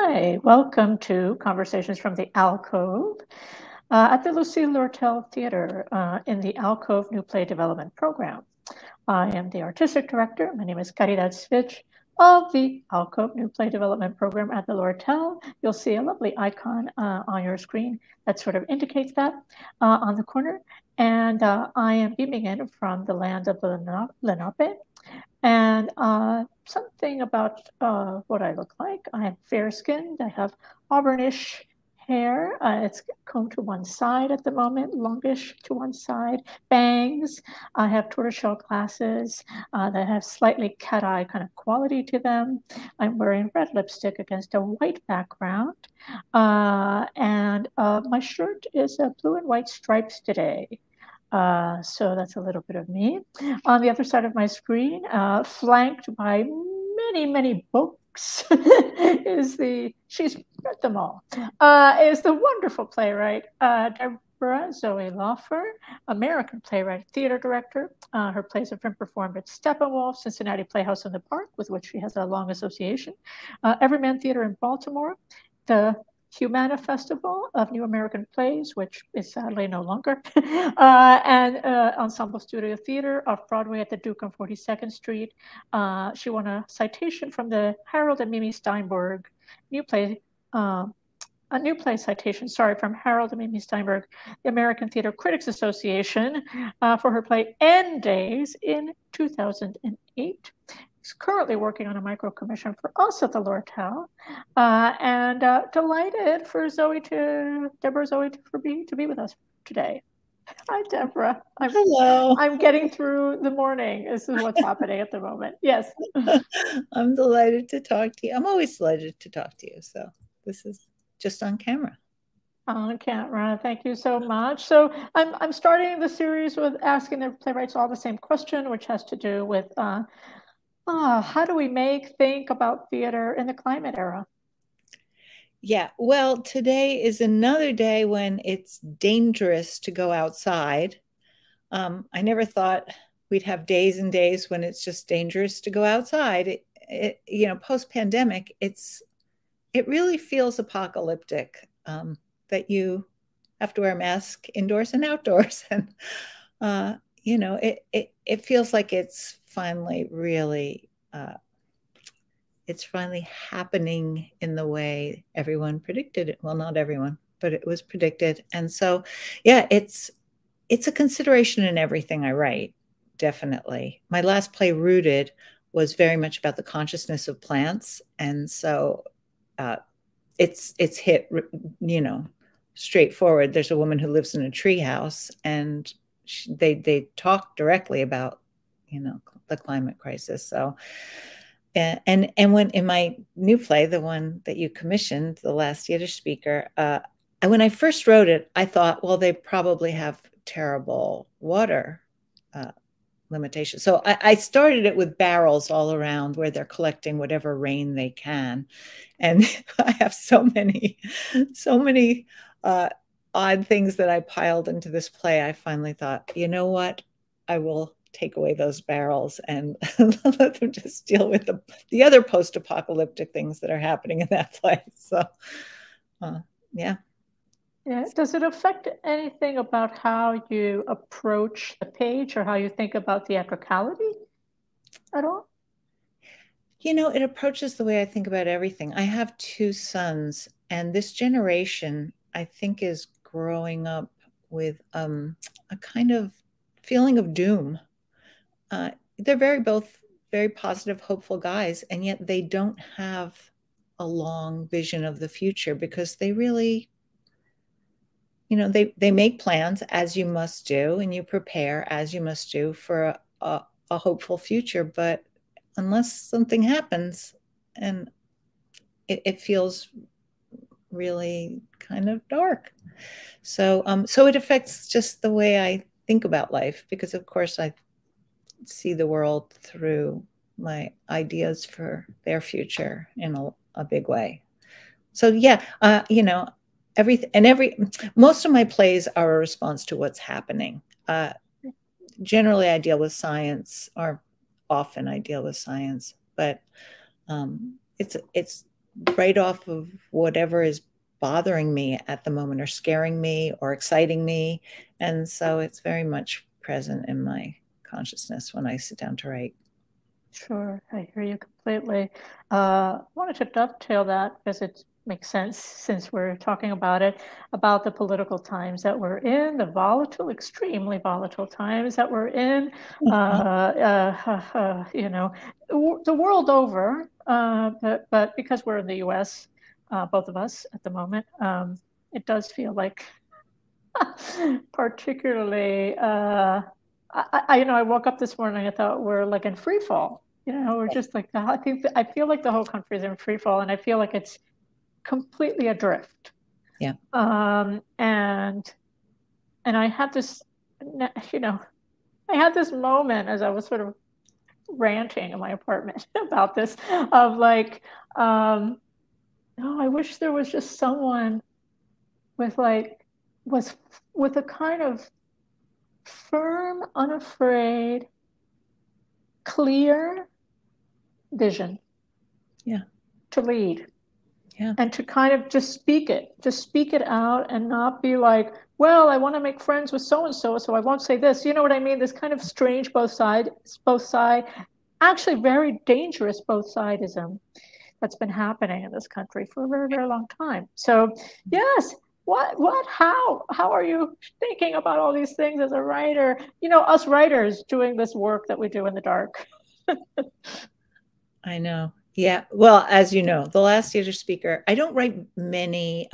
Hi, welcome to Conversations from the Alcove at the Lucille Lortel Theater in the Alcove New Play Development Program. I am the Artistic Director. My name is Caridad Svich of the Alcove New Play Development Program at the Lortel. You'll see a lovely icon on your screen that sort of indicates that on the corner. And I am beaming in from the land of the Lenape. And something about what I look like. I am fair-skinned. I have auburnish hair. It's combed to one side at the moment, longish to one side. Bangs. I have tortoiseshell glasses that have slightly cat-eye kind of quality to them. I'm wearing red lipstick against a white background. And my shirt is blue and white stripes today. So that's a little bit of me. On the other side of my screen, flanked by many, many books, she's read them all, is the wonderful playwright, Deborah Zoe Laufer, American playwright, theater director. Her plays have been performed at Steppenwolf, Cincinnati Playhouse in the Park, with which she has a long association, Everyman Theater in Baltimore, the Humana Festival of New American Plays, which is sadly no longer, and Ensemble Studio Theater off Broadway at the Duke on 42nd Street. She won a citation from the Harold and Mimi Steinberg a new play citation, from Harold and Mimi Steinberg, the American Theater Critics Association, for her play End Days in 2008. She's currently working on a micro commission for us at the Lortel, and delighted for Deborah Zoe to be with us today. Hi, Deborah. Hello. I'm getting through the morning. This is what's happening at the moment. Yes. I'm delighted to talk to you. I'm always delighted to talk to you. So this is just on camera. On camera. Thank you so much. So I'm starting the series with asking the playwrights all the same question, which has to do with how do we think about theater in the climate era? Yeah, well, today is another day when it's dangerous to go outside. I never thought we'd have days and days when it's just dangerous to go outside. Post-pandemic, it really feels apocalyptic that you have to wear a mask indoors and outdoors. And, it feels like it's finally really, it's finally happening in the way everyone predicted it. Well, not everyone, but it was predicted. And so, yeah, it's a consideration in everything I write, definitely. My last play, Rooted, was very much about the consciousness of plants. And so it's hit, straightforward. There's a woman who lives in a treehouse, and they talk directly about, the climate crisis. So, and when in my new play, the one that you commissioned, The Last Yiddish Speaker, when I first wrote it, I thought, well, they probably have terrible water limitations. So I started it with barrels all around where they're collecting whatever rain they can. And I have so many odd things that I piled into this play. I finally thought, you know what? I will take away those barrels and let them just deal with the other post-apocalyptic things that are happening in that place. So, yeah. Yeah. Does it affect anything about how you approach the page or how you think about theatricality at all? It approaches the way I think about everything. I have two sons, and this generation, I think, is growing up with a kind of feeling of doom. They're both very positive, hopeful guys, and yet they don't have a long vision of the future because they really, they make plans, as you must do, and you prepare, as you must do, for a hopeful future. But unless something happens, and it feels really kind of dark. So it affects just the way I think about life, because of course I see the world through my ideas for their future in a big way. So yeah, most of my plays are a response to what's happening. Generally I deal with science, or often I deal with science, but it's write off of whatever is bothering me at the moment or scaring me or exciting me. And so it's very much present in my consciousness when I sit down to write. Sure, I hear you completely. Wanted to dovetail that because it makes sense since we're talking about it, about the political times that we're in, the volatile, extremely volatile times that we're in, you know, the world over, but because we're in the US, both of us at the moment, it does feel like particularly, you know, I woke up this morning, I thought we're like in free fall. You know, we're just like, I feel like the whole country is in free fall, and I feel like it's completely adrift. Yeah. And I had this, you know, I had this moment as I was sort of ranting in my apartment about this, of like, oh, I wish there was just someone with with a kind of firm, unafraid, clear vision. Yeah. To lead. Yeah. And to kind of just speak it out, and not be like, well, I want to make friends with so-and-so, so I won't say this. You know what I mean? This kind of strange both side, actually very dangerous both sidism that's been happening in this country for a very, very long time. So yes, how are you thinking about all these things as a writer? You know, us writers doing this work that we do in the dark. I know. Yeah. Well, as you know, the last theater speaker, I don't write many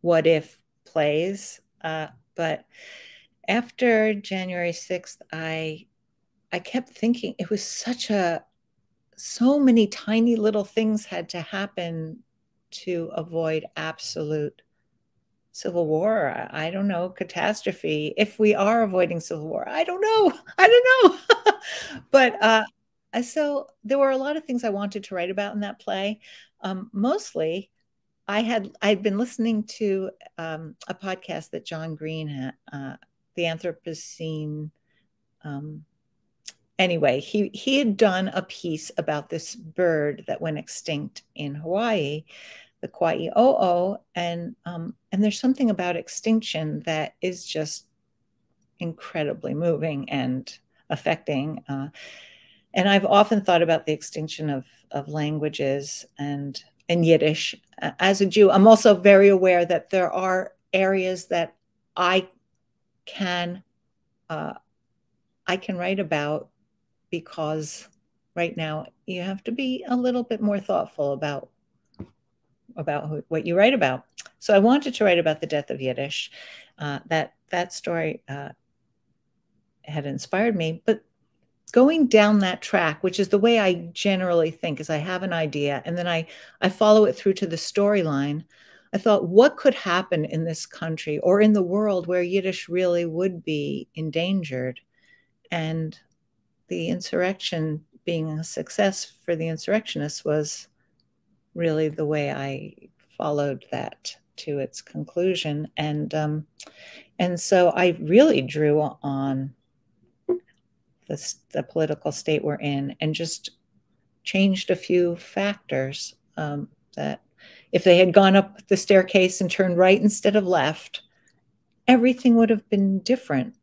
what if plays, but after January 6th, I kept thinking it was so many tiny little things had to happen to avoid absolute civil war. I don't know, catastrophe. If we are avoiding civil war, I don't know. But so there were a lot of things I wanted to write about in that play. Mostly, I'd been listening to a podcast that John Green had, the Anthropocene. Anyway, he had done a piece about this bird that went extinct in Hawaii, the Kauai, and there's something about extinction that is just incredibly moving and affecting. And I've often thought about the extinction of languages and Yiddish. As a Jew, I'm also very aware that there are areas that I can write about, because right now you have to be a little bit more thoughtful about what you write about. So I wanted to write about the death of Yiddish. That story had inspired me, but going down that track, which is the way I generally think, is I have an idea and then I follow it through to the storyline. I thought, what could happen in this country or in the world where Yiddish really would be endangered? And the insurrection being a success for the insurrectionists was really the way I followed that to its conclusion. And so I really drew on the political state we're in and just changed a few factors, that if they had gone up the staircase and turned right instead of left, everything would have been different.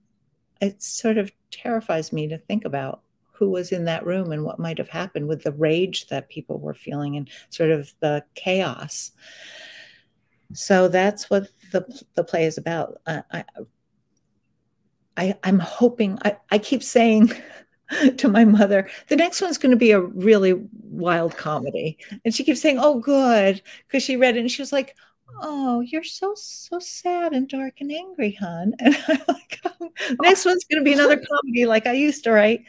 It sort of terrifies me to think about who was in that room and what might have happened with the rage that people were feeling and sort of the chaos. So that's what the play is about. I'm hoping, I keep saying to my mother, the next one's going to be a really wild comedy. And she keeps saying, oh, good, because she read it and she was like, oh, you're so sad and dark and angry, hon. And I'm like, oh, next one's going to be another comedy like I used to write.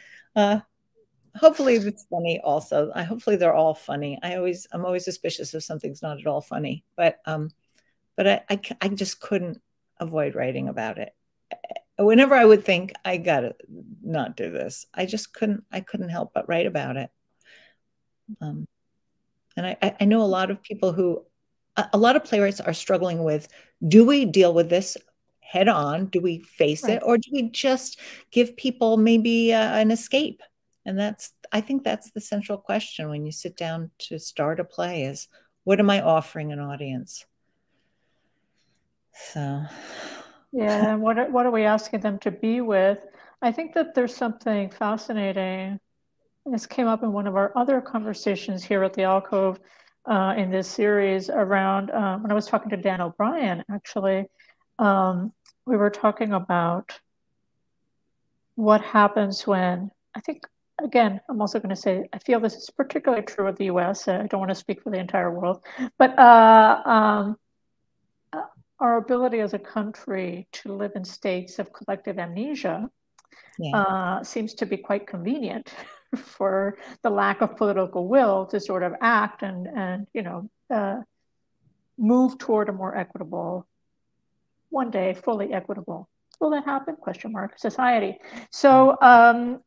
Hopefully it's funny also. Hopefully they're all funny. I'm always suspicious if something's not at all funny, but I just couldn't avoid writing about it. Whenever I would think I gotta not do this, I couldn't help but write about it. And I know a lot of people a lot of playwrights are struggling with, do we deal with this head on? Do we face it? Or do we just give people maybe an escape? And I think that's the central question when you sit down to start a play is, what am I offering an audience? So, yeah, and what are we asking them to be with? I think that there's something fascinating. This came up in one of our other conversations here at the Alcove in this series around when I was talking to Dan O'Brien, actually. We were talking about what happens when, I think, again, I'm also going to say, I feel this is particularly true of the US. I don't want to speak for the entire world, but our ability as a country to live in states of collective amnesia seems to be quite convenient for the lack of political will to sort of act and move toward a more equitable, one day fully equitable. Will that happen? Question mark. Society. So and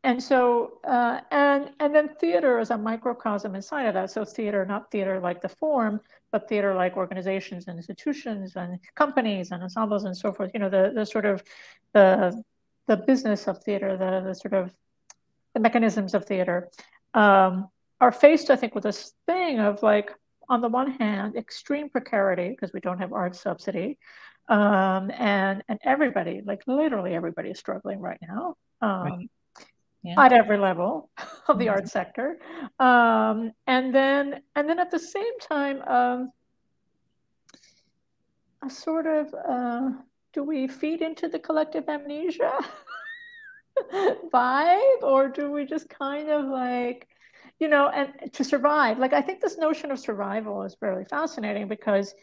then theater is a microcosm inside of that. So theater, not theater like the form, but theater like organizations and institutions and companies and ensembles and so forth. The sort of the business of theater, the sort of the mechanisms of theater are faced, I think, with this thing of like, on the one hand, extreme precarity because we don't have art subsidy. And everybody, like literally everybody is struggling right now at every level of the art sector. And then at the same time, a sort of, do we feed into the collective amnesia vibe, or do we just kind of like, and to survive? Like, I think this notion of survival is really fascinating because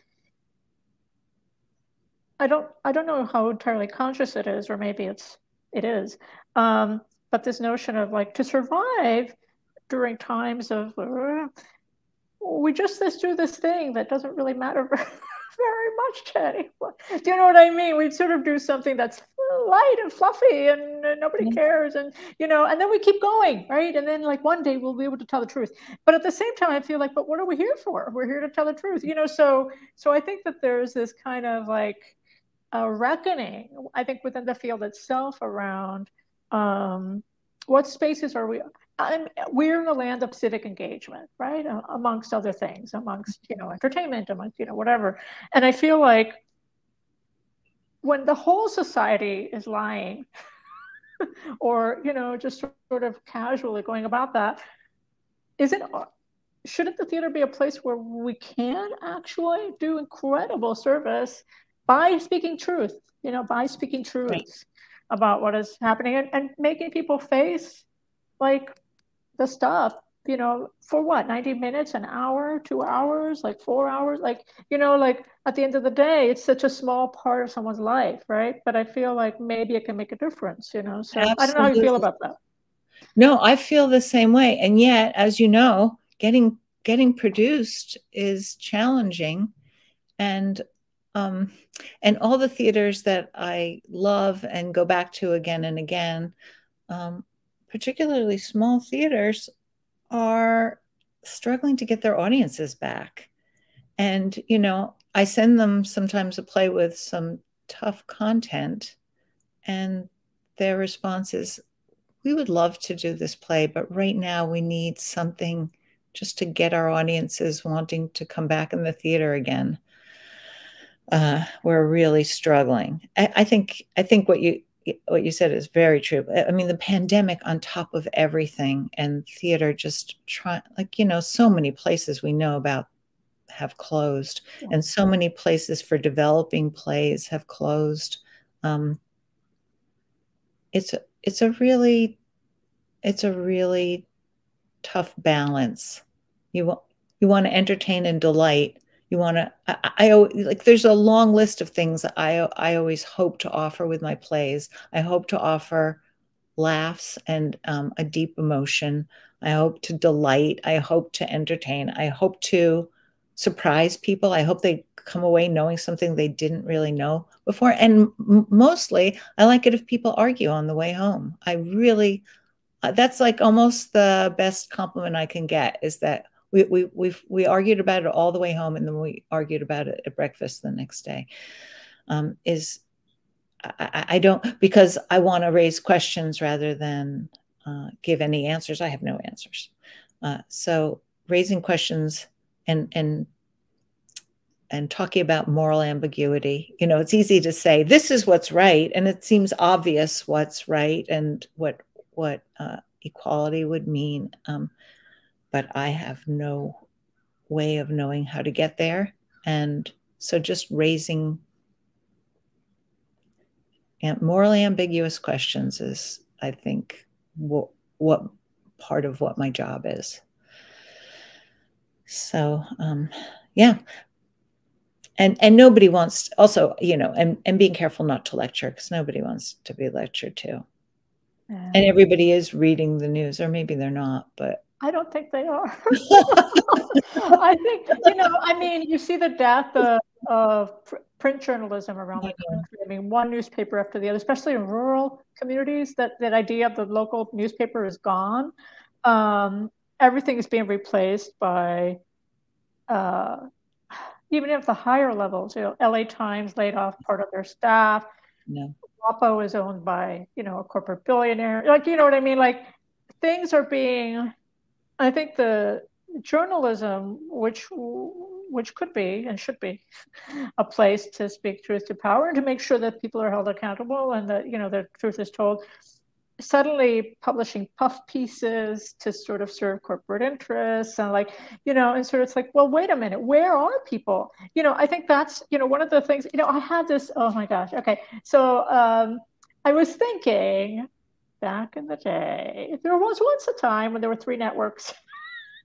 I don't know how entirely conscious it is, or maybe it is. But this notion of like, to survive during times of let's do this thing that doesn't really matter very much to anyone. Do you know what I mean? We sort of do something that's light and fluffy and nobody cares, and and then we keep going, right? And then like one day we'll be able to tell the truth. But at the same time, I feel like, but what are we here for? We're here to tell the truth, So I think that there's this kind of like a reckoning, I think, within the field itself around what spaces are we. We're in the land of civic engagement, right? Amongst other things, amongst entertainment, amongst whatever. And I feel like when the whole society is lying, or just sort of casually going about that, shouldn't the theater be a place where we can actually do incredible service by speaking truth, about what is happening and making people face like the stuff, for what, 90 minutes, an hour, 2 hours, like 4 hours, like, like at the end of the day, it's such a small part of someone's life, right? But I feel like maybe it can make a difference, so Absolutely. I don't know how you feel about that. No, I feel the same way. And yet, as you know, getting produced is challenging. And all the theaters that I love and go back to again and again, particularly small theaters, are struggling to get their audiences back. And, I send them sometimes a play with some tough content, and their response is, we would love to do this play, but right now we need something just to get our audiences wanting to come back in the theater again. We're really struggling. I think what you said is very true. I mean, the pandemic on top of everything, and theater just so many places we know about have closed, and so many places for developing plays have closed. It's a really tough balance. You want to entertain and delight. You want to, like, there's a long list of things that I always hope to offer with my plays. I hope to offer laughs and a deep emotion. I hope to delight. I hope to entertain. I hope to surprise people. I hope they come away knowing something they didn't really know before. And mostly, I like it if people argue on the way home. I really, that's like almost the best compliment I can get, is that we argued about it all the way home, and then we argued about it at breakfast the next day. I don't, because I want to raise questions rather than give any answers. I have no answers. So raising questions and talking about moral ambiguity. You know, it's easy to say this is what's right, and it seems obvious what's right and what equality would mean. But I have no way of knowing how to get there, and so just raising morally ambiguous questions is, I think, what part of what my job is. So, yeah. And nobody wants, also, you know, and being careful not to lecture, because nobody wants to be lectured to. Yeah. And everybody is reading the news, or maybe they're not, but. I don't think they are. I think, you know, I mean, you see the death of print journalism around the country. I mean, one newspaper after the other, especially in rural communities, that idea of the local newspaper is gone. Everything is being replaced by, even at the higher levels, you know, LA Times laid off part of their staff. No. WAPO is owned by, you know, a corporate billionaire. Like, you know what I mean? Like, things are being, I think the journalism, which could be and should be a place to speak truth to power and to make sure that people are held accountable and that, you know, the truth is told, suddenly publishing puff pieces to sort of serve corporate interests and, like, you know, and sort of it's like, well, wait a minute, where are people? You know, I think that's, you know, one of the things, you know, I had this, oh my gosh. Okay. So I was thinking back in the day, there was once a time when there were 3 networks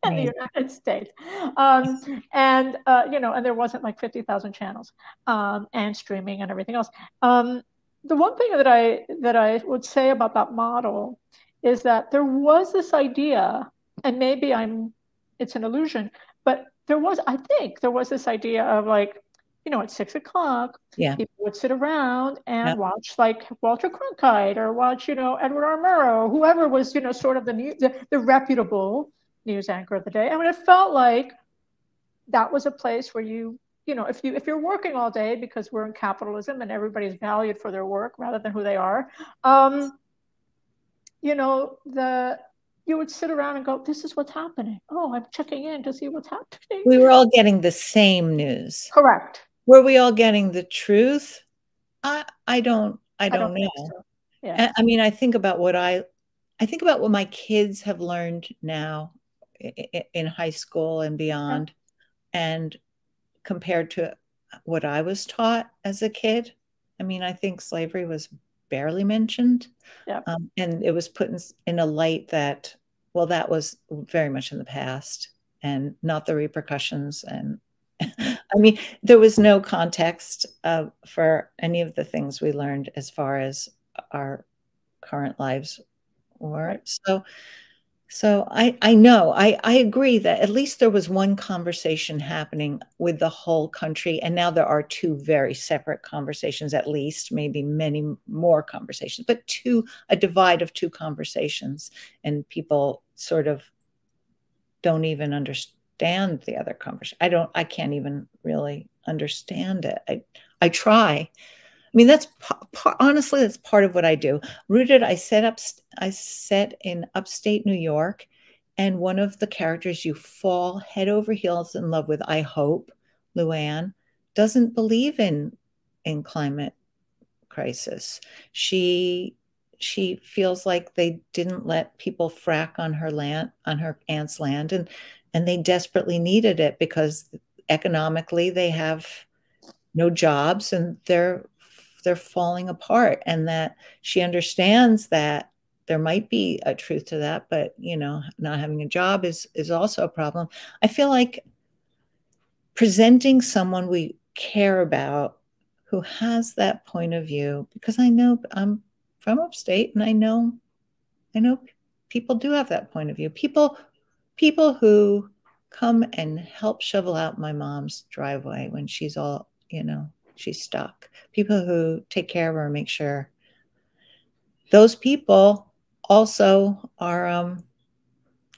in the United States. And, you know, and there wasn't like 50,000 channels and streaming and everything else. The one thing that I would say about that model is that there was this idea, and maybe it's an illusion, but I think there was this idea of, like, you know, at 6 o'clock, people would sit around and watch, like, Walter Cronkite or watch, you know, Edward R. Murrow, whoever was, you know, sort of the reputable news anchor of the day. I mean, it felt like that was a place where you know, if you're working all day, because we're in capitalism and everybody's valued for their work rather than who they are, you know, you would sit around and go, this is what's happening. Oh, I'm checking in to see what's happening. We were all getting the same news. Correct. Were we all getting the truth? I don't know. So. Yeah. I mean, I think about what my kids have learned now in high school and beyond, and compared to what I was taught as a kid. I mean, I think slavery was barely mentioned. And it was put in a light that, well, that was very much in the past and not the repercussions. And I mean, there was no context for any of the things we learned as far as our current lives were. So I know, I agree that at least there was one conversation happening with the whole country. And now there are 2 very separate conversations, at least, maybe many more conversations, but a divide of 2 conversations. And people sort of don't even understand the other conversation. I can't even really understand it. I try. I mean, honestly, that's part of what I do. Rooted, I set in upstate New York, and one of the characters you fall head over heels in love with, I hope, Luann, doesn't believe in climate crisis. She feels like they didn't let people frack on her land, on her aunt's land, and they desperately needed it because economically they have no jobs and they're falling apart, and that she understands that there might be a truth to that, but, you know, not having a job is also a problem. I feel like presenting someone we care about who has that point of view, because I know I'm from upstate and I know people do have that point of view. People who come and help shovel out my mom's driveway when she's all, you know, she's stuck. People who take care of her, make sure. Those people also are,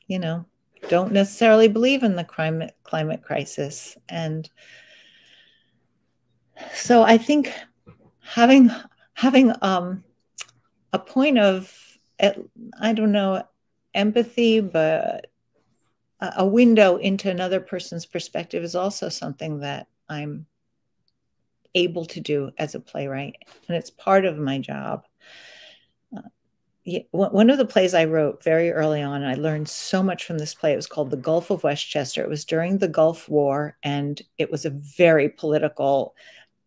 you know, don't necessarily believe in the climate crisis. And so I think having a point of I don't know, empathy, but a window into another person's perspective is also something that I'm able to do as a playwright, and it's part of my job. One of the plays I wrote very early on, and I learned so much from this play. It was called The Gulf of Westchester. It was during the Gulf War, and it was a very political,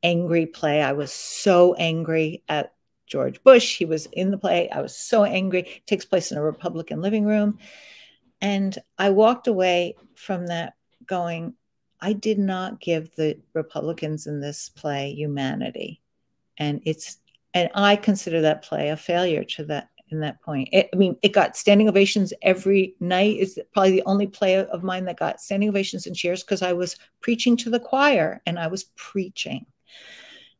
angry play. I was so angry at George Bush. He was in the play. I was so angry. It takes place in a Republican living room. And I walked away from that going, I did not give the Republicans in this play humanity. And I consider that play a failure to that in that point. It got standing ovations every night. It's probably the only play of mine that got standing ovations and cheers, because I was preaching to the choir, and I was preaching.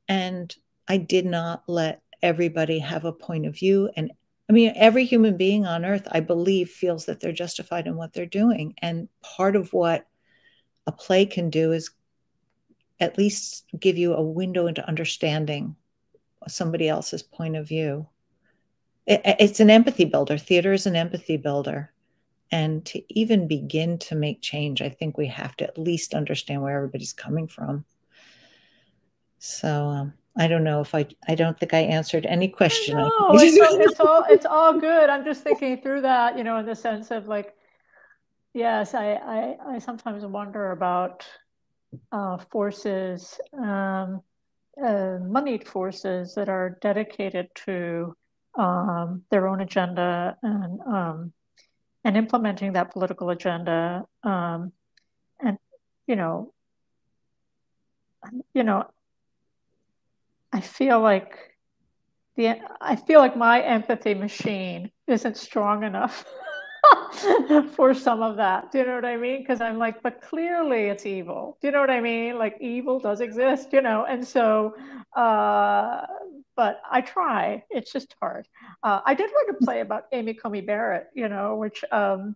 And I did not let everybody have a point of view. And I mean, every human being on earth, I believe, feels that they're justified in what they're doing. And part of what a play can do is at least give you a window into understanding somebody else's point of view. It's an empathy builder. Theater is an empathy builder. And to even begin to make change, I think we have to at least understand where everybody's coming from. So I don't know if I don't think I answered any question. No, it's all good. I'm just thinking through that, in the sense of like, yes, I sometimes wonder about forces, moneyed forces that are dedicated to their own agenda and implementing that political agenda. And I feel like my empathy machine isn't strong enough for some of that. Do you know what I mean? Because I'm like, but clearly it's evil. Do you know what I mean? Like, evil does exist, and so, but I try. It's just hard. I did write a play about Amy Coney Barrett, which some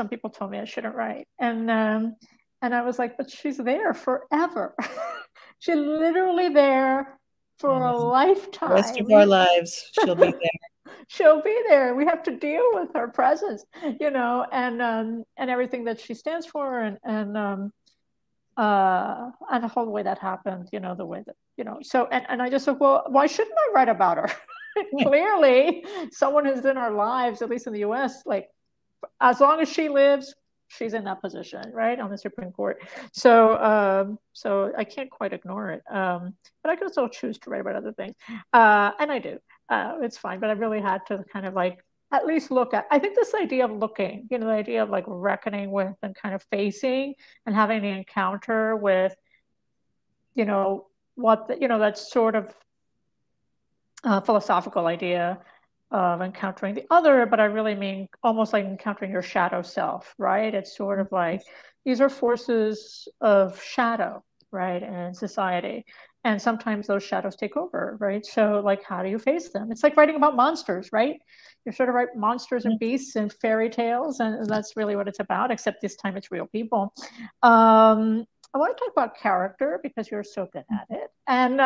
people told me I shouldn't write. And I was like, but she's there forever. She's literally there for a lifetime. The rest of our lives, she'll be there. She'll be there. We have to deal with her presence, and everything that she stands for, and the whole way that happened, the way that, so, and I just said, well, why shouldn't I write about her? Clearly, someone who's in our lives, at least in the US, like, as long as she lives, she's in that position, right, on the Supreme Court. So I can't quite ignore it. But I can still choose to write about other things, and I do. It's fine. But I really had to kind of like at least look at. I think this idea of looking, the idea of like reckoning with and kind of facing and having the encounter with, what that sort of philosophical idea of encountering the other, but I really mean almost like encountering your shadow self, right? It's sort of like, these are forces of shadow, right, in society. And sometimes those shadows take over, right? So like, how do you face them? It's like writing about monsters, right? You're sort of write monsters and beasts and fairy tales, and that's really what it's about, except this time it's real people. I want to talk about character because you're so good at it, and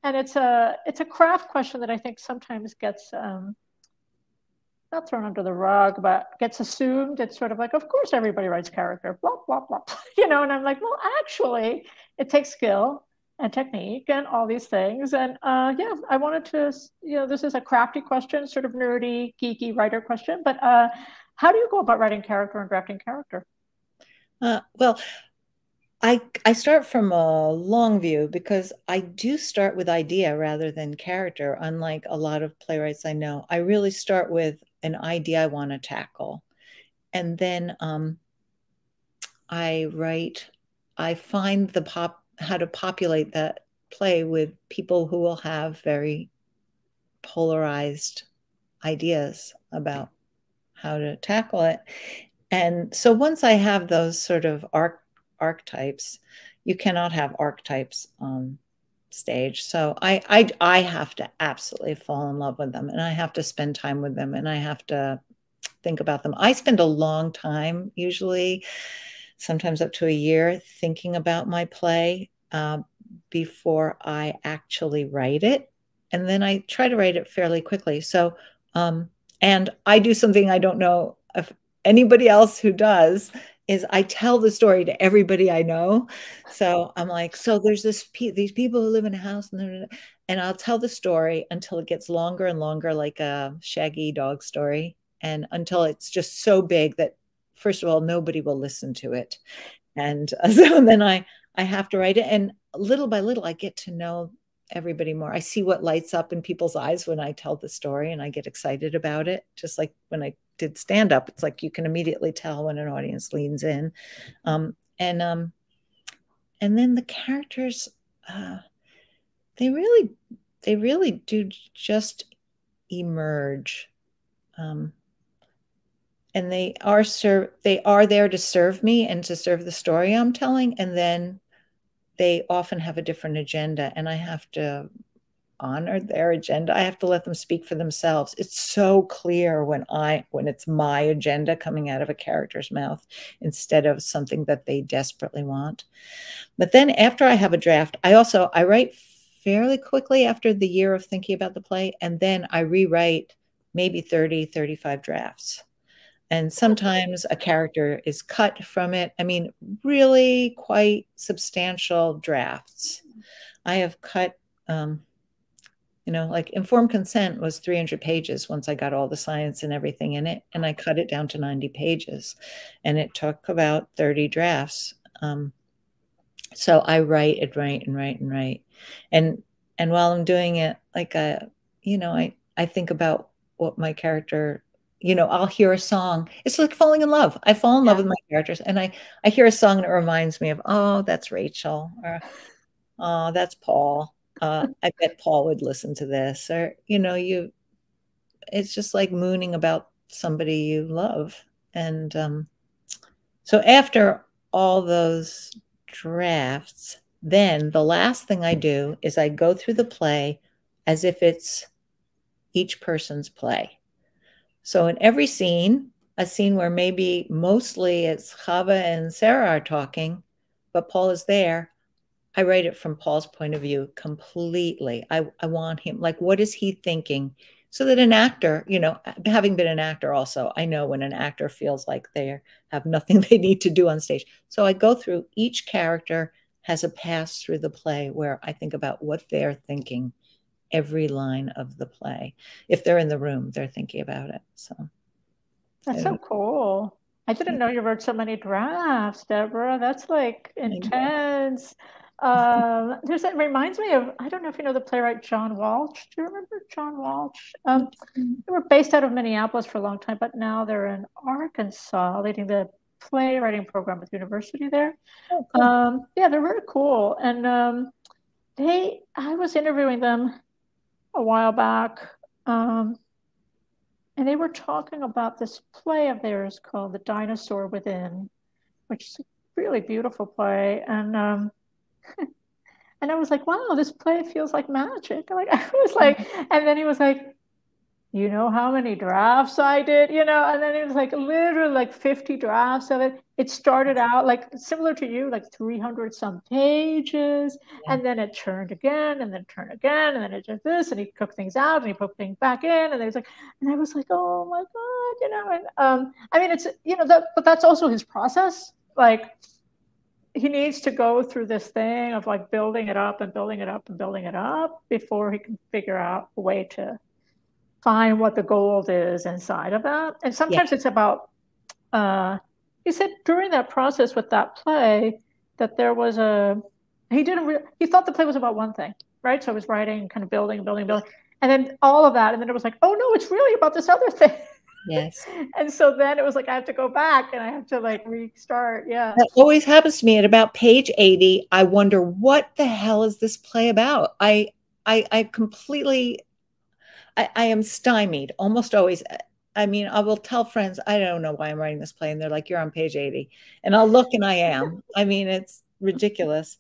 it's a craft question that I think sometimes gets not thrown under the rug, but gets assumed. It's sort of like, of course, everybody writes character, blah blah blah, And I'm like, well, actually, it takes skill and technique and all these things. And yeah, I wanted to, this is a crafty question, sort of nerdy, geeky writer question, but how do you go about writing character and drafting character? Well, I start from a long view because I do start with idea rather than character. Unlike a lot of playwrights I know, I really start with an idea I want to tackle. And then I find how to populate that play with people who will have very polarized ideas about how to tackle it. And so once I have those sort of archetypes, you cannot have archetypes on stage. So I have to absolutely fall in love with them, and I have to spend time with them, and I have to think about them. I spend a long time, usually sometimes up to a year, thinking about my play before I actually write it. and then I try to write it fairly quickly. So, and I do something I don't know if anybody else who does, is I tell the story to everybody I know. So I'm like, so there's these people who live in a house, and I'll tell the story until it gets longer and longer, like a Shaggy dog story, and until it's just so big that, first of all, nobody will listen to it. And so then I have to write it. And little by little, I get to know everybody more. I see what lights up in people's eyes when I tell the story, and I get excited about it. Just like when I did stand up, it's like you can immediately tell when an audience leans in. And then the characters, they really do just emerge. And they are there to serve me and to serve the story I'm telling. And then they often have a different agenda, and I have to honor their agenda. I have to let them speak for themselves. It's so clear when it's my agenda coming out of a character's mouth instead of something that they desperately want. But then after I have a draft, I write fairly quickly after the year of thinking about the play, and then I rewrite maybe 30, 35 drafts. And sometimes a character is cut from it. I mean, really quite substantial drafts. I have cut, like Informed Consent was 300 pages once I got all the science and everything in it. And I cut it down to 90 pages. And it took about 30 drafts. So I write and write and write and write. And while I'm doing it, like, I think about what my character, I'll hear a song. It's like falling in love. I fall in love with my characters, and I hear a song and it reminds me of, oh, that's Rachel, or oh, that's Paul. I bet Paul would listen to this, or, it's just like mooning about somebody you love. And so after all those drafts, then the last thing I do is I go through the play as if it's each person's play. So in every scene, a scene where maybe mostly it's Chava and Sarah are talking, but Paul is there, I write it from Paul's point of view completely. I want him, like, what is he thinking? So that an actor, having been an actor also, I know when an actor feels like they have nothing they need to do on stage. So I go through, each character has a pass through the play where I think about what they're thinking. Every line of the play. If they're in the room, they're thinking about it. So that's so cool. I didn't know you wrote so many drafts, Deborah. That's like intense. It reminds me of, I don't know if you know the playwright John Walsh. Do you remember John Walsh? They were based out of Minneapolis for a long time, but now they're in Arkansas, leading the playwriting program at the university there. Oh, cool. Yeah, they're very cool. And I was interviewing them a while back, and they were talking about this play of theirs called The Dinosaur Within, which is a really beautiful play. And and I was like, wow, this play feels like magic. Like, I was like, and then he was like, you know how many drafts I did, and then it was like literally like 50 drafts of it. It started out like similar to you, like 300 some pages, and then it turned again, and then turned again, and then it did this, and he cooked things out, and he put things back in, and there's like, and I was like, oh my God, and I mean, it's, but that's also his process. Like, he needs to go through this thing of like building it up and building it up and building it up before he can figure out a way to find what the gold is inside of that. And sometimes it's about, he said during that process with that play that there was he thought the play was about one thing, right? So he was writing, kind of building. And then all of that. And then it was like, oh no, it's really about this other thing. Yes. And so then it was like, I have to go back and I have to like restart. Yeah. That always happens to me at about page 80. I wonder, what the hell is this play about? I completely, I am stymied almost always. I mean, I will tell friends, I don't know why I'm writing this play. And they're like, you're on page 80. And I'll look and I am. I mean, it's ridiculous.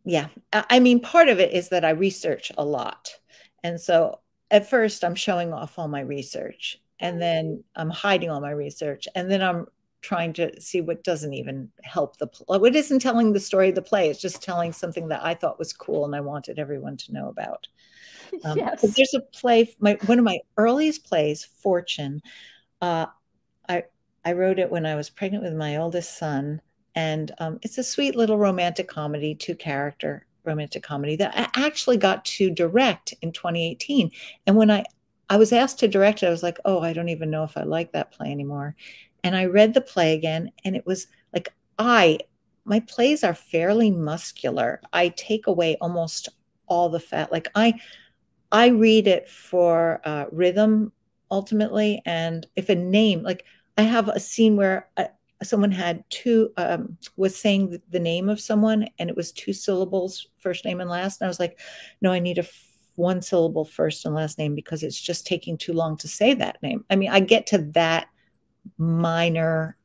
Yeah. I mean, part of it is that I research a lot. And so at first I'm showing off all my research, and then I'm hiding all my research. And then I'm trying to see what doesn't even help the play. It isn't telling the story of the play. It's just telling something that I thought was cool and I wanted everyone to know about. Yes. There's a play, one of my earliest plays, Fortune. I wrote it when I was pregnant with my oldest son, and it's a sweet little romantic comedy, two-character romantic comedy that I actually got to direct in 2018. And when I was asked to direct it, I was like, oh, I don't even know if I like that play anymore. And I read the play again, and it was like, my plays are fairly muscular. I take away almost all the fat. Like I read it for rhythm ultimately. And if a name, like I have a scene where someone had was saying the name of someone and it was 2 syllables, first name and last. And I was like, no, I need a 1 syllable first and last name because it's just taking too long to say that name. I mean, I get to that minor.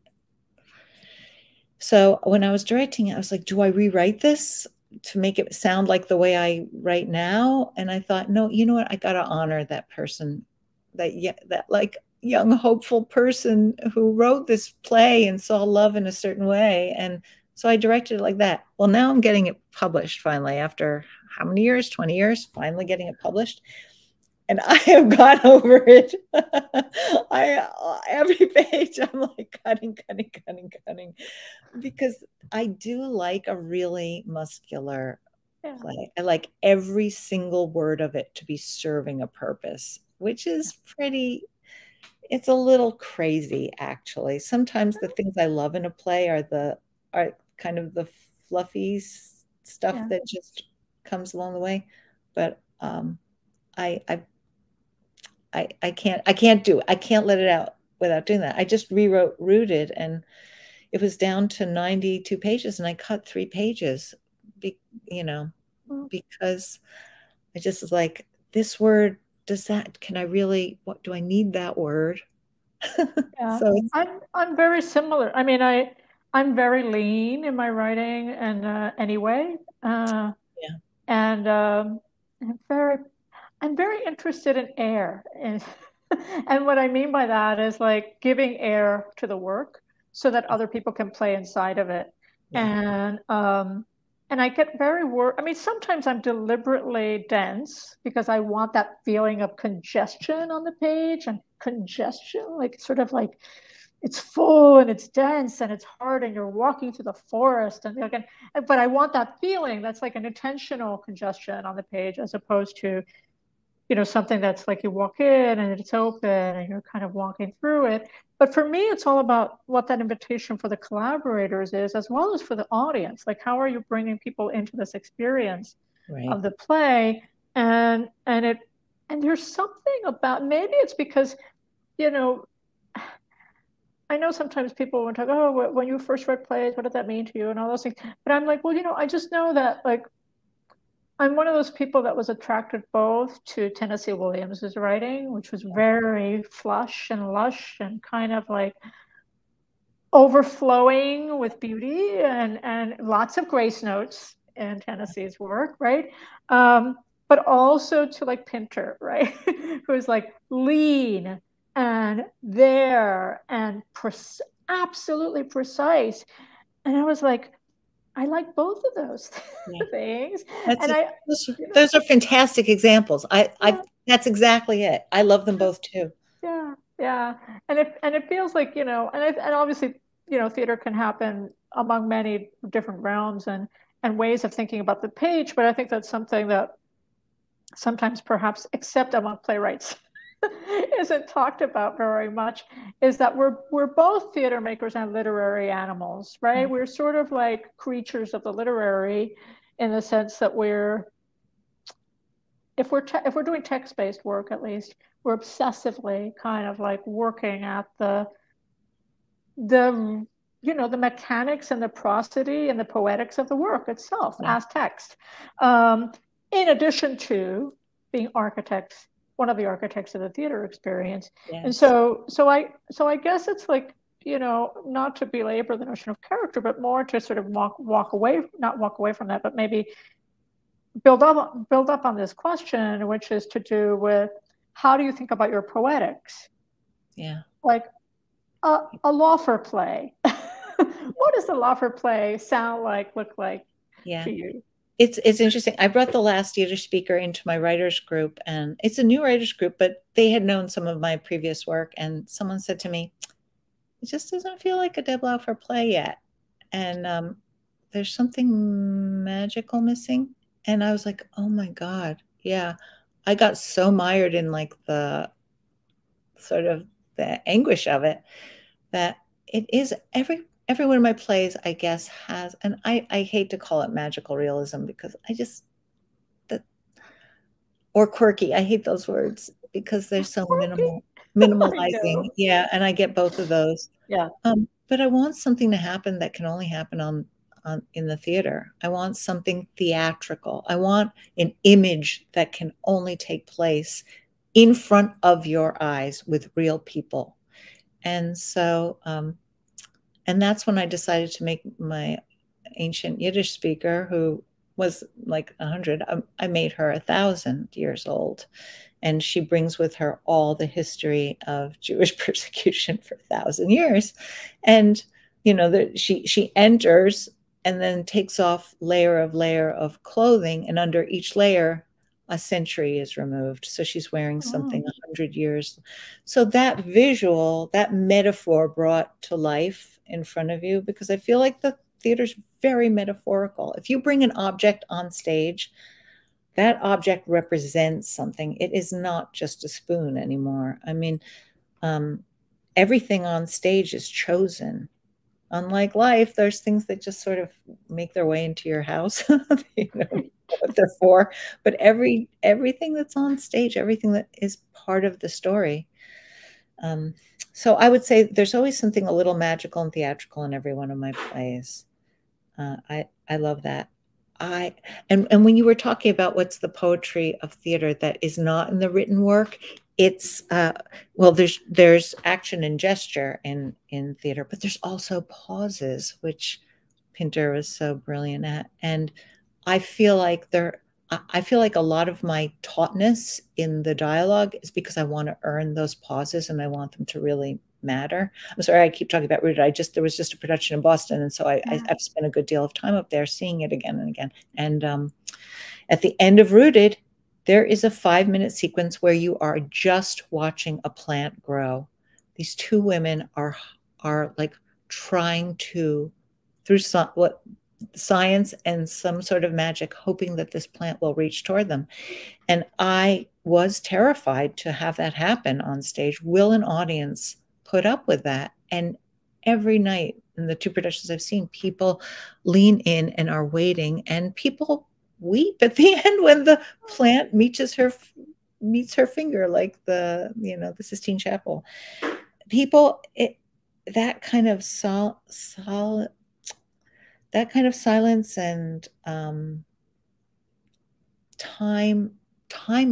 So when I was directing it, I was like, do I rewrite this to make it sound like the way I write now? And I thought, no, you know what? I got to honor that person, that like young, hopeful person who wrote this play and saw love in a certain way. And so I directed it like that. Well, now I'm getting it published finally after how many years? 20 years, finally getting it published. And I have gone over it. Every page I'm like cutting, because I do like a really muscular play. I like every single word of it to be serving a purpose, which is it's a little crazy actually. Sometimes the things I love in a play are kind of the fluffy stuff that just comes along the way. But I can't do it. I can't let it out without doing that. I just rewrote Rooted, and it was down to 92 pages, and I cut 3 pages, because I just was like, this word, can I really, what do I need that word? Yeah. So I'm very similar. I mean, I'm very lean in my writing, and anyway, and I'm very interested in air, and and what I mean by that is like giving air to the work so that other people can play inside of it. And I get very worried. I mean, sometimes I'm deliberately dense because I want that feeling of congestion on the page, and congestion, like sort of like it's full and it's dense and it's hard and you're walking through the forest and like, but I want that feeling that's like an intentional congestion on the page as opposed to something that's like you walk in and it's open and you're kind of walking through it. But for me, it's all about what that invitation for the collaborators is, as well as for the audience. Like, how are you bringing people into this experience of the play? And there's something about, maybe it's because, I know sometimes people will talk, oh, when you first read plays, what did that mean to you? And all those things. But I'm like, well, I just know that, like, I'm one of those people that was attracted both to Tennessee Williams's writing, which was very flush and lush and kind of like overflowing with beauty and lots of grace notes in Tennessee's work, right? But also to like Pinter, right? Who's like lean and there and absolutely precise. And I was like, I like both of those things. Those are fantastic examples. That's exactly it. I love them both too. Yeah. And it feels like, and obviously, theater can happen among many different realms and ways of thinking about the page. But I think that's something that sometimes perhaps, except among playwrights, isn't talked about very much, is that we're both theater makers and literary animals, right? Mm-hmm. We're sort of like creatures of the literary in the sense that if we're doing text-based work, at least, we're obsessively kind of like working at the mechanics and the prosody and the poetics of the work itself as text, in addition to being architects, one of the architects of the theater experience. And so I guess it's like, not to belabor the notion of character, but more to sort of not walk away from that, but maybe build up on this question, which is to do with, how do you think about your poetics? Yeah. Like, A Laufer play. What does a Laufer play sound like, look like to you? It's interesting. I brought the last Yiddish speaker into my writers group, and it's a new writers group, but they had known some of my previous work, and someone said to me, it just doesn't feel like a Deb Laufer play yet. And there's something magical missing. And I was like, oh my God. Yeah. I got so mired in like the sort of the anguish of it that it is every one of my plays, I guess, has, and I hate to call it magical realism because I just, that, or quirky. I hate those words because they're so minimalizing. Yeah. And I get both of those. Yeah. But I want something to happen that can only happen on in the theater. I want something theatrical. I want an image that can only take place in front of your eyes with real people. And so, and that's when I decided to make my ancient Yiddish speaker, who was like 100, I made her 1,000 years old. And she brings with her all the history of Jewish persecution for 1,000 years. And, you know, she enters and then takes off layer of clothing. And under each layer, a century is removed. So she's wearing something 100 years. So that visual, that metaphor brought to life in front of you, because I feel like the theater's very metaphorical. If you bring an object on stage, that object represents something. It is not just a spoon anymore. I mean, everything on stage is chosen. Unlike life, there's things that just sort of make their way into your house. You know what they're for. But everything that's on stage, everything that is part of the story. So I would say there's always something a little magical and theatrical in every one of my plays. I love that. And when you were talking about what's the poetry of theater that is not in the written work, it's well, there's action and gesture in theater, but there's also pauses, which Pinter was so brilliant at. And I feel like a lot of my tautness in the dialogue is because I want to earn those pauses and I want them to really matter. I'm sorry, I keep talking about Rooted. There was just a production in Boston, and so I've spent a good deal of time up there seeing it again and again. And at the end of Rooted, there is a 5-minute sequence where you are just watching a plant grow. These two women are like trying to, through what science and some sort of magic, hoping that this plant will reach toward them. And I was terrified to have that happen on stage. Will an audience put up with that? And every night in the 2 productions I've seen, people lean in and are waiting, and people weep at the end when the plant meets her finger, like the Sistine Chapel. People, that kind of that kind of silence and time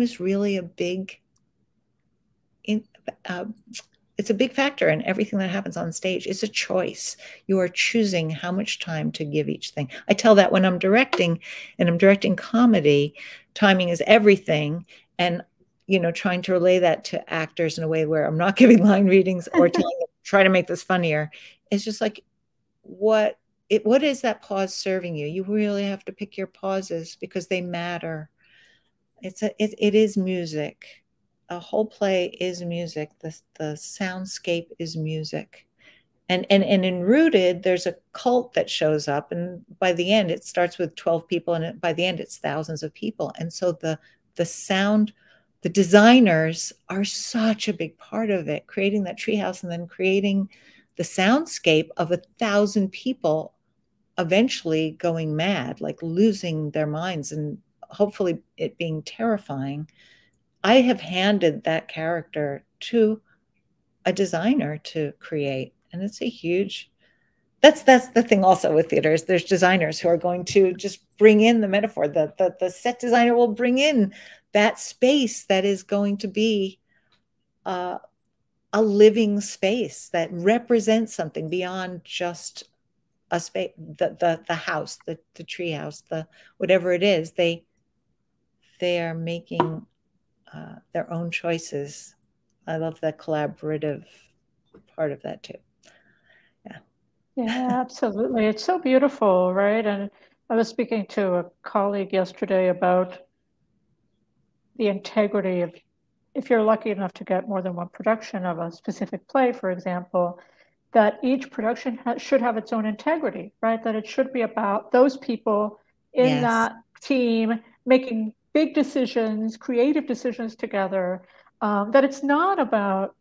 is really a big it's a big factor in everything that happens on stage. It's a choice. You are choosing how much time to give each thing. I tell that when I'm directing, and I'm directing comedy, timing is everything. And, trying to relay that to actors in a way where I'm not giving line readings or telling them, try to make this funnier. It's just like, what is that pause serving you? You really have to pick your pauses because they matter. It is music. A whole play is music. The soundscape is music. And in Rooted, there's a cult that shows up, and by the end, it starts with 12 people, and by the end, it's thousands of people. And so the sound, the designers are such a big part of it, creating that treehouse and then creating the soundscape of 1,000 people eventually going mad, like losing their minds, and hopefully it being terrifying. I have handed that character to a designer to create. And it's a huge, that's the thing also with theaters. There's designers who are going to just bring in the metaphor. The set designer will bring in that space that is going to be a living space that represents something beyond just a space, the house, the tree house, the whatever it is. They are making their own choices. I love that collaborative part of that too. Yeah, absolutely. It's so beautiful, right? And I was speaking to a colleague yesterday about the integrity of, if you're lucky enough to get more than one production of a specific play, for example, that each production should have its own integrity, right? That it should be about those people in that team making big decisions, creative decisions together. That it's not about,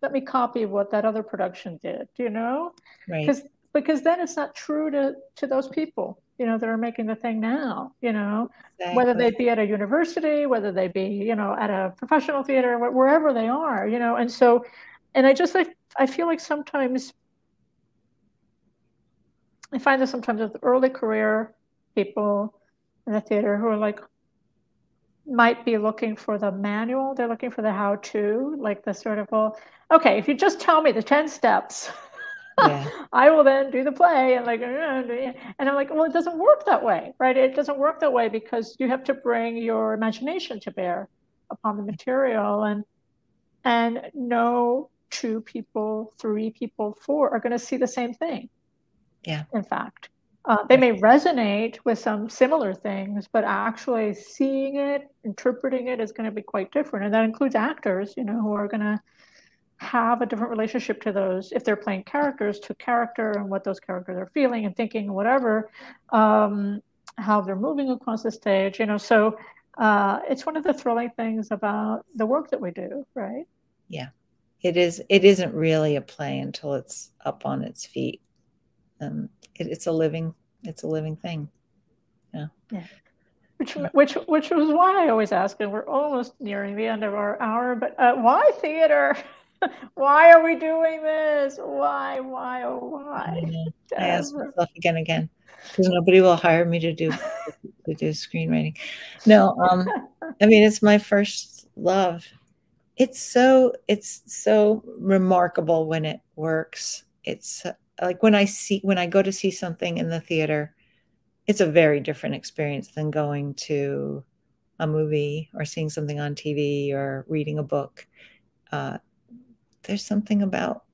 let me copy what that other production did, you know? Right. Because then it's not true to those people, you know, that are making the thing now, you know, Exactly. whether they be at a university, whether they be, you know, at a professional theater, wherever they are, you know. And so, and I feel like sometimes I find this sometimes with early career people in the theater who are like, might be looking for the manual. They're looking for the how-to, like the sort of, well, okay, if you just tell me the 10 steps, yeah. I will then do the play. And like, and I'm like, well, it doesn't work that way, right? It doesn't work that way because you have to bring your imagination to bear upon the material, and no two people, three people, four are going to see the same thing. Yeah. In fact, they may resonate with some similar things, but actually seeing it, interpreting it is going to be quite different. And that includes actors, you know, who are going to have a different relationship to those, if they're playing characters, to character and what those characters are feeling and thinking and whatever, how they're moving across the stage, you know. So it's one of the thrilling things about the work that we do, right? Yeah. It isn't really a play until it's up on its feet. It's a living thing. Yeah. Yeah. Which was why I always ask, and we're almost nearing the end of our hour, but why theater? Why are we doing this? Why, oh, why? I ask myself again, because nobody will hire me to do screenwriting. No, I mean, it's my first love. It's so remarkable when it works. It's like when I go to see something in the theater, it's a very different experience than going to a movie or seeing something on TV or reading a book. There's something about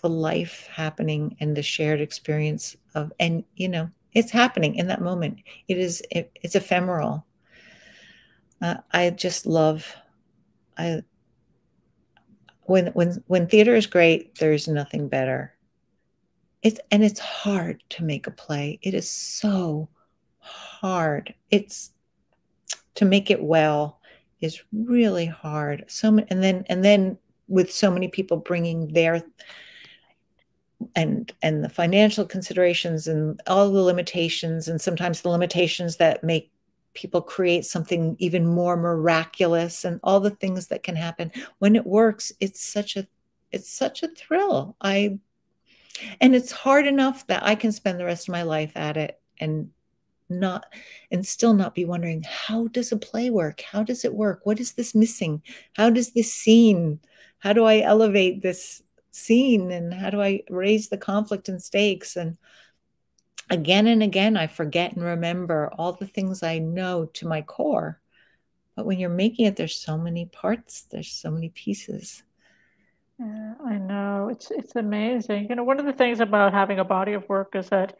the life happening and the shared experience of, and you know, it's happening in that moment. It's ephemeral. I just love, when theater is great, there's nothing better. It's hard to make a play. It is so hard. It's to make it well is really hard. And then with so many people bringing their and the financial considerations and all the limitations, and sometimes the limitations that make people create something even more miraculous, and all the things that can happen when it works. It's such a thrill. And it's hard enough that I can spend the rest of my life at it and still not be wondering, how does a play work? How does it work? What is this missing? How does this scene, how do I elevate this scene, and how do I raise the conflict and stakes? And again, I forget and remember all the things I know to my core. But when you're making it, there's so many parts, there's so many pieces. Yeah, I know. It's amazing. You know, one of the things about having a body of work is that,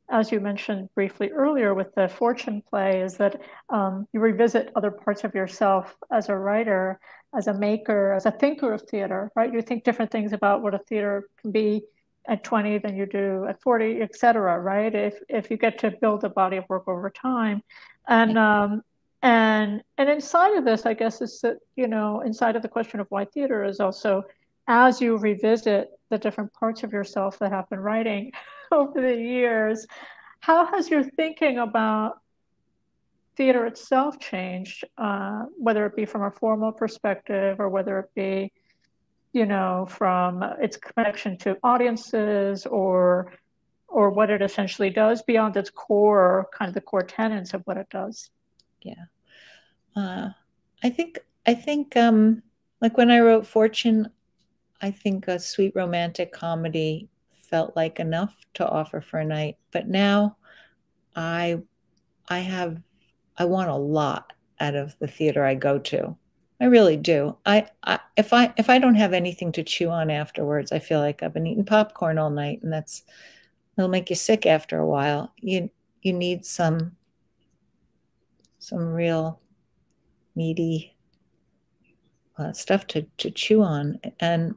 as you mentioned briefly earlier with the Fortune play, is that you revisit other parts of yourself as a writer, as a maker, as a thinker of theater, right? You think different things about what a theater can be at 20 than you do at 40, et cetera, right? If you get to build a body of work over time. And inside of this, I guess, is that, you know, inside of the question of why theater is also, as you revisit the different parts of yourself that have been writing over the years, how has your thinking about theater itself changed, whether it be from a formal perspective or whether it be, you know, from its connection to audiences, or what it essentially does beyond its core, kind of the core tenets of what it does? Yeah. I think like when I wrote Fortune, I think a sweet romantic comedy felt like enough to offer for a night. But now I want a lot out of the theater I go to. I really do. If I don't have anything to chew on afterwards, I feel like I've been eating popcorn all night, and it'll make you sick after a while. You need some real meaty stuff to chew on, and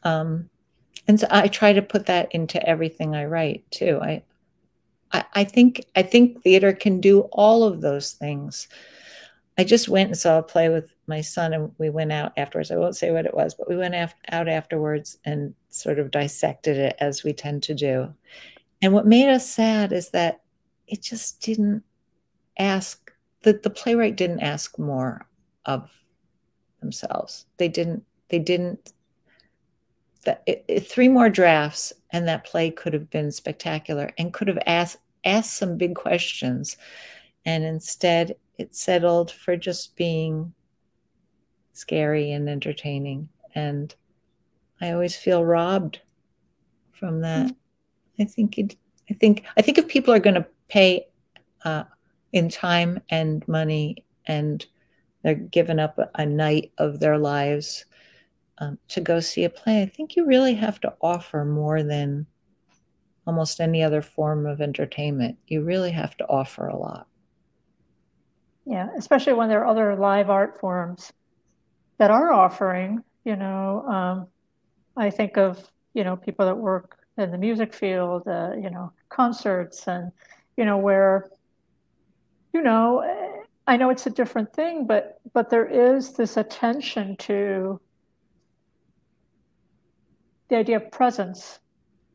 so I try to put that into everything I write too. I think theater can do all of those things. I just went and saw a play with my son, and we went out afterwards. I won't say what it was, but we went out afterwards and sort of dissected it, as we tend to do. And what made us sad is that it just didn't ask, the playwright didn't ask more of themselves. They didn't, three more drafts and that play could have been spectacular and could have asked some big questions. And instead it settled for just being scary and entertaining. And I always feel robbed from that. I think if people are going to pay in time and money, and they're giving up a night of their lives to go see a play, I think you really have to offer more than almost any other form of entertainment. You really have to offer a lot. Yeah, especially when there are other live art forms that are offering, I think of, people that work in the music field, concerts, and, where, I know it's a different thing, but there is this attention to the idea of presence,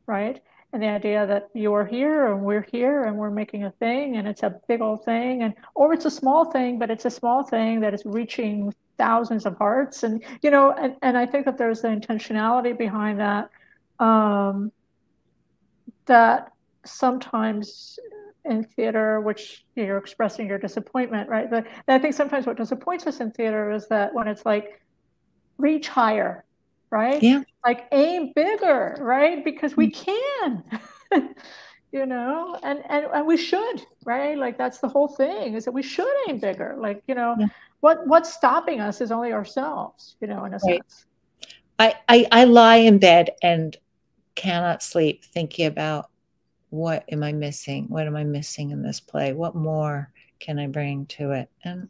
right? And the idea that you're here and we're making a thing, and it's a big old thing, or it's a small thing, but it's a small thing that is reaching thousands of hearts. And, and I think that there's the intentionality behind that, that sometimes in theater, which you're expressing your disappointment, right? But I think sometimes what disappoints us in theater is that when it's like, reach higher, right? Yeah. Like aim bigger, right? Because we can, and we should, right? Like that's the whole thing, is that we should aim bigger. Like, what's stopping us is only ourselves, in a sense. I lie in bed and cannot sleep thinking about, what am I missing? What am I missing in this play? What more can I bring to it? And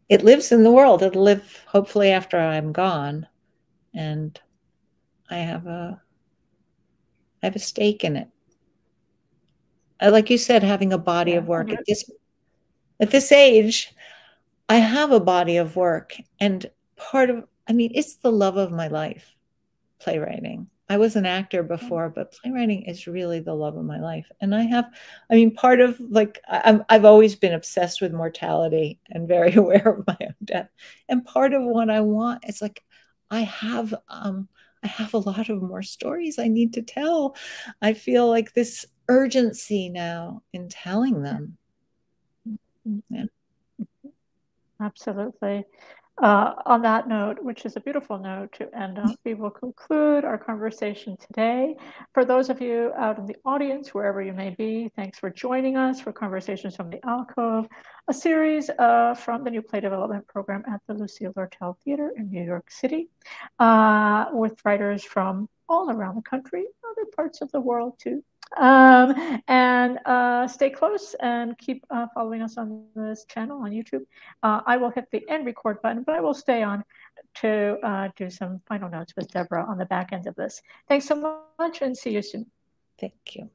it lives in the world. It'll live hopefully after I'm gone, and I have a stake in it. Like you said, having a body of work at this age, I have a body of work, and it's the love of my life, playwriting. I was an actor before, but playwriting is really the love of my life. And part of, like, I've always been obsessed with mortality and very aware of my own death. And part of what I want is, like, I have a lot of more stories I need to tell. I feel like this urgency now in telling them. Yeah. Absolutely. On that note, which is a beautiful note to end on, we will conclude our conversation today. For those of you out in the audience, wherever you may be, thanks for joining us for Conversations from the Alcove, a series from the new play development program at the Lucille Lortel Theater in New York City, with writers from all around the country, other parts of the world too. Stay close and keep following us on this channel on YouTube. I will hit the end record button, but I will stay on to do some final notes with Deborah on the back end of this. Thanks so much, and see you soon. Thank you.